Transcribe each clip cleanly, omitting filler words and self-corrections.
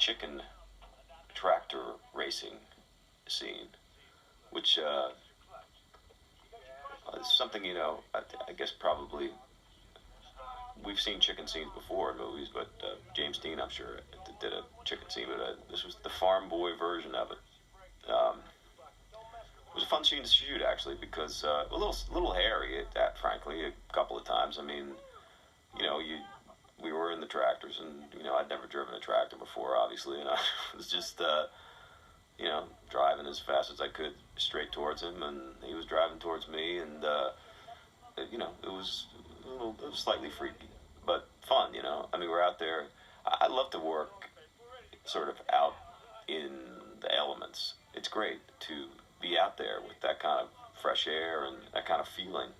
chicken tractor racing scene, which is something, I guess probably we've seen chicken scenes before in movies, but James Dean, I'm sure, did a chicken scene, but this was the farm boy version of it. It was a fun scene to shoot, actually, because a little hairy at that, frankly, a couple of times. I mean, we were in the tractors, and I'd never driven a tractor before, obviously, and I was just driving as fast as I could straight towards him, and he was driving towards me, and it was it was slightly freaky, but fun. I mean, we're out there. I love to work sort of out in the elements. It's great to be out there with that kind of fresh air and that kind of feeling.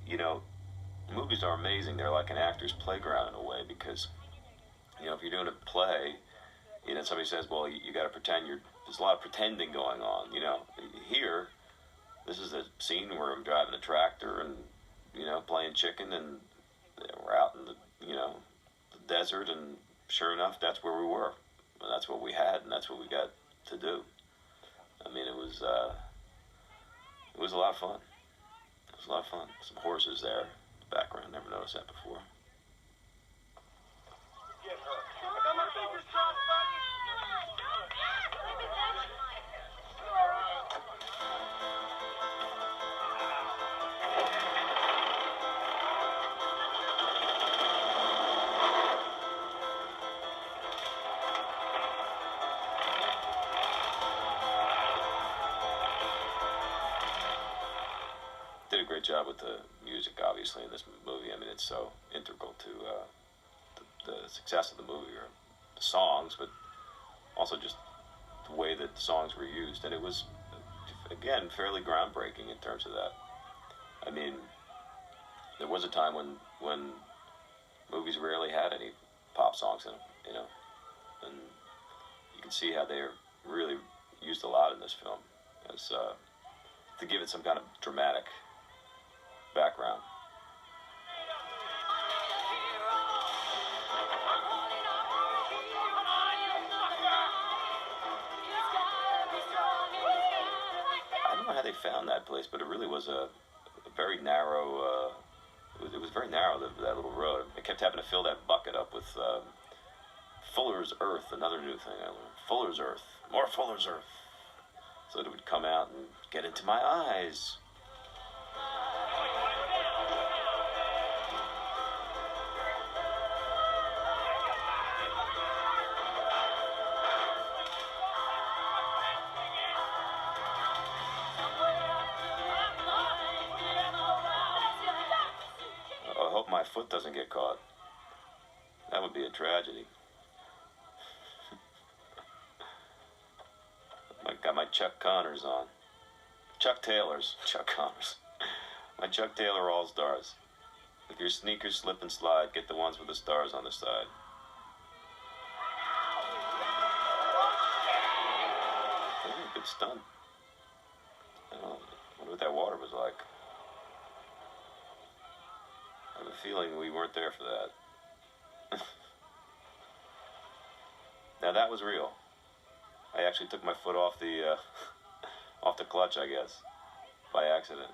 You know, Movies are amazing. They're like an actor's playground in a way, because if you're doing a play, somebody says, well, you got to pretend there's a lot of pretending going on. Here, this is a scene where I'm driving a tractor and playing chicken, and we're out in the desert, and sure enough, that's where we were, and that's what we had, and that's what we got to do. I mean, it was a lot of fun. It was a lot of fun. Some horses there in the background. Never noticed that before. Get her. I got my fingers crossed, buddy. Did a great job with the music, obviously, in this movie. I mean, it's so integral to the success of the movie, or the songs, but also just the way that the songs were used. And it was, again, fairly groundbreaking in terms of that. I mean, there was a time when movies rarely had any pop songs in them, and you can see how they really used a lot in this film, as to give it some kind of dramatic background. I don't know how they found that place, but it really was a very narrow. It was very narrow, that little road. I kept having to fill that bucket up with Fuller's Earth, another new thing I learned. Fuller's Earth, more Fuller's Earth, so that it would come out and get into my eyes. I hope my foot doesn't get caught. That would be a tragedy. I got my Chuck Connors on. Chuck Connors. My Chuck Taylor All-Stars. If your sneakers slip and slide, get the ones with the stars on the side. That was a good stunt. I wonder what that water was like. I have a feeling we weren't there for that. Now that was real. I actually took my foot off the off the clutch, I guess, by accident.